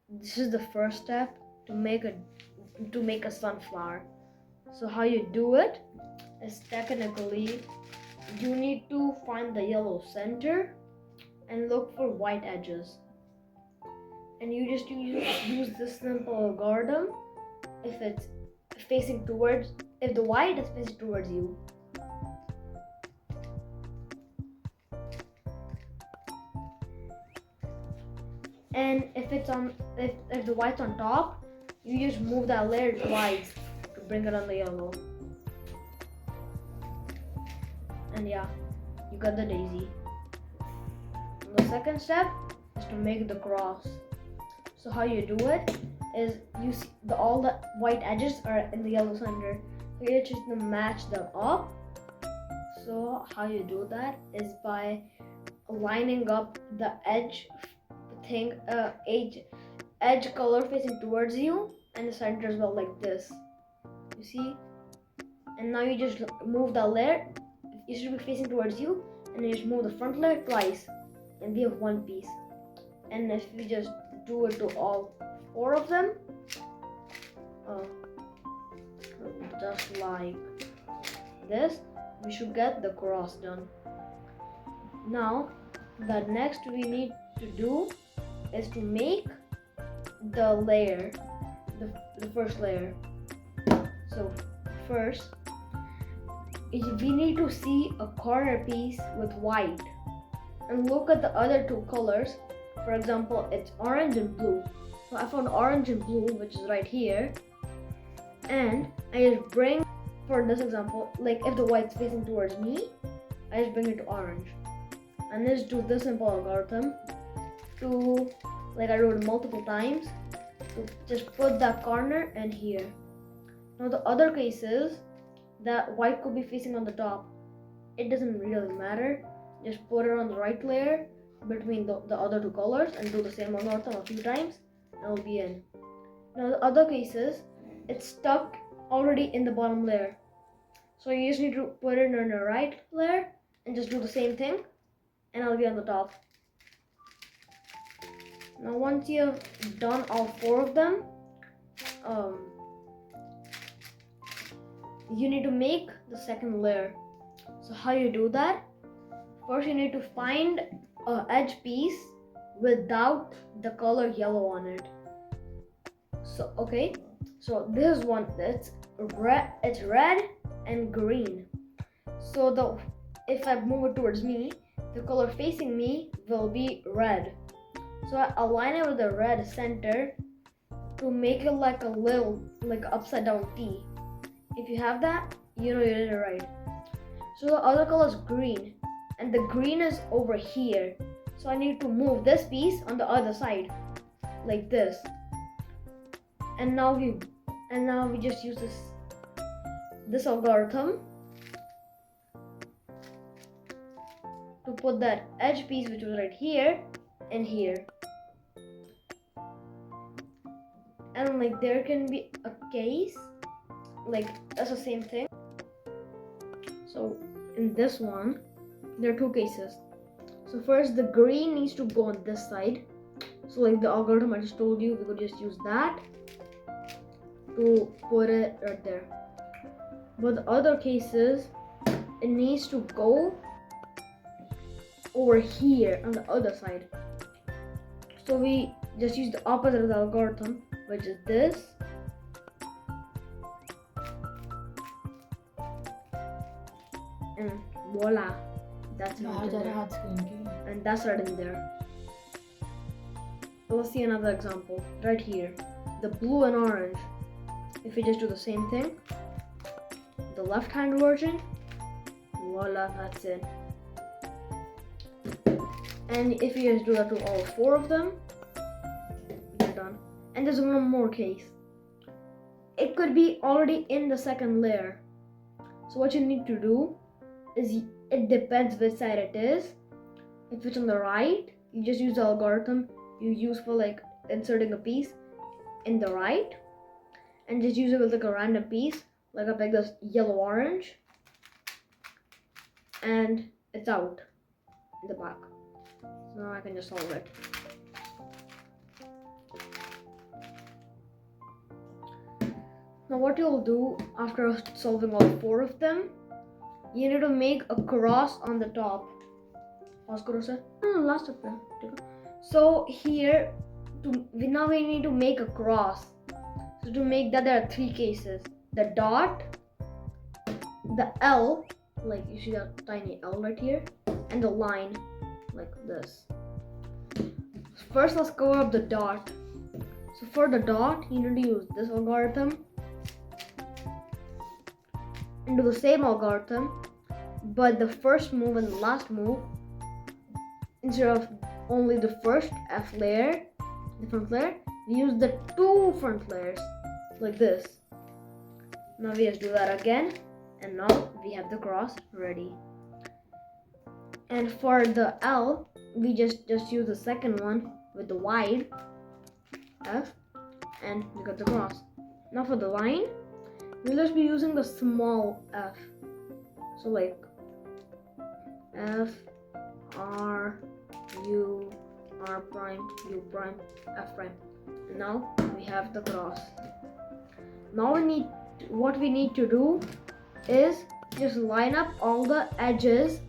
this is the first step to make a sunflower. So how you do it is technically you need to find the yellow center and look for white edges. And you just use this simple algorithm if it's facing towards, if the white is facing towards you. And if the white's on top, you just move that layer twice to bring it on the yellow. And yeah, you got the daisy. And the second step is to make the cross. So how you do it is you see all the white edges are in the yellow center. So you just match them up. So how you do that is by lining up the edge color facing towards you and the center as well, like this. You see? And now you just move the layer. It should be facing towards you, and you just move the front layer twice, and we have one piece. And if we just do it to all 4 of them, just like this, we should get the cross done. Now, the next we need to do is to make the layer, the first layer. So first, we need to see a corner piece with white and look at the other 2 colors. For example, it's orange and blue. So I found orange and blue, which is right here. And I just bring, for this example, like if the white's facing towards me, I just bring it to orange. And just do this simple algorithm to, like I wrote multiple times, to just put that corner in here. Now the other cases, that white could be facing on the top. It doesn't really matter. Just put it on the right layer between the other 2 colors and do the same algorithm a few times, and it'll be in. Now the other cases, it's stuck already in the bottom layer. So you just need to put it in the right layer and just do the same thing, and it'll be on the top. Now once you have done all 4 of them, you need to make the second layer. So how you do that? First you need to find an edge piece without the color yellow on it. So okay, so this is one that's red. It's red and green. So if I move it towards me, the color facing me will be red. So I align it with the red center to make it like a little, like upside down T. If you have that, you know you did it right. So the other color is green, and the green is over here. So I need to move this piece on the other side, like this. And now we just use this algorithm to put that edge piece, which was right here, and here. And like there can be a case, like that's the same thing. So in this one, there are 2 cases. So first, the green needs to go on this side. So like the algorithm I just told you, we could just use that to put it right there. But the other cases, it needs to go over here on the other side. So we just use the opposite of the algorithm, which is this. And voila, that's right in there. And that's right in there. So let's see another example right here. The blue and orange. If we just do the same thing, the left hand version, voila, that's it. And if you just do that to all 4 of them, you're done. And there's one more case. It could be already in the second layer. So what you need to do is, it depends which side it is. If it's on the right, you just use the algorithm you use for like inserting a piece in the right, and just use it with like a random piece, like I pick this yellow orange, and it's out in the back. So now I can just solve it. Now what you'll do after solving all 4 of them, you need to make a cross on the top. Last of them. So here, now we need to make a cross. So to make that, there are 3 cases: the dot, the L, like you see that tiny L right here, and the line, like this. First, let's cover up the dot. So for the dot, you need to use this algorithm and do the same algorithm, but the first move and the last move, instead of only the first F layer, the front layer, we use the 2 front layers, like this. Now we just do that again, and now we have the cross ready. And for the L, we just use the second one with the wide F, and we got the cross. Now for the line, we'll just be using the small f. So like F, R, U, R prime, U prime, F prime. And now we have the cross. Now what we need to do is just line up all the edges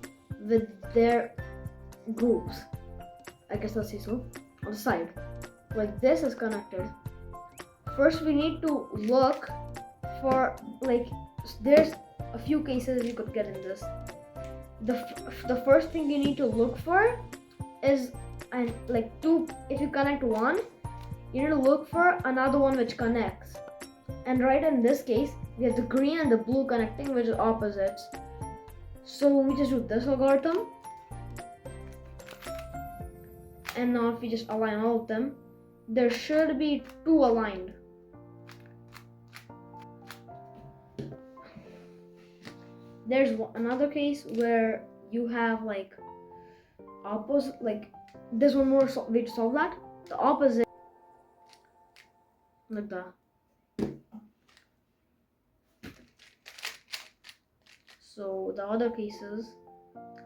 with their groups. I guess let's see, so on the side, like this is connected. First we need to look for, like, there's a few cases you could get in this. The first thing you need to look for is, and like two, if you connect one, you need to look for another one which connects. And right in this case, we have the green and the blue connecting, which is opposites. So we just do this algorithm. And now if we just align all of them, there should be 2 aligned. There's another case where you have like opposite, like there's one more way to solve that. The opposite, like that. So the other cases,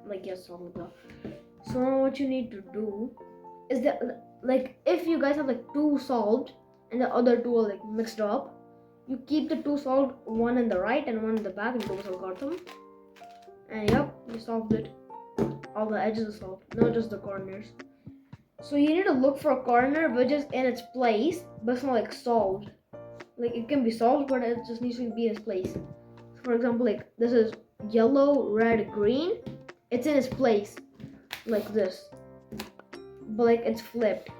like, yes, solve like that. So now what you need to do is that, like, if you guys have like 2 solved and the other 2 are like mixed up, you keep the 2 solved, one in the right and one in the back, and do this algorithm. And yep, you solved it. All the edges are solved, not just the corners. So you need to look for a corner which is in its place, but it's not like solved. Like, it can be solved, but it just needs to be in its place. So for example, like this is yellow, red, green. It's in its place, like this, but like it's flipped.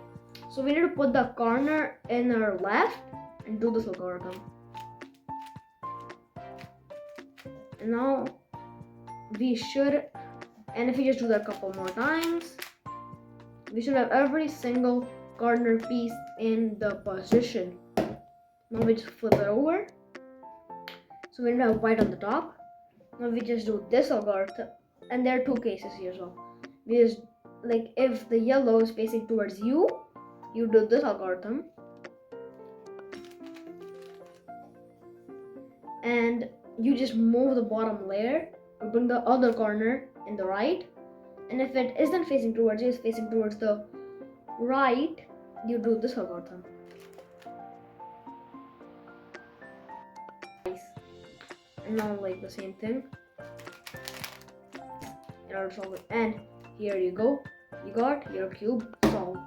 So we need to put the corner in our left and do this algorithm. And now we should, and if we just do that a couple more times, we should have every single corner piece in the position. Now we just flip it over. So we don't have white on the top. Now we just do this algorithm, and there are 2 cases here as well. We just, like, if the yellow is facing towards you, you do this algorithm, and you just move the bottom layer or bring the other corner in the right. And if it isn't facing towards you, it's facing towards the right, you do this algorithm. And now like the same thing in order to solve it. And here you go, you got your cube solved.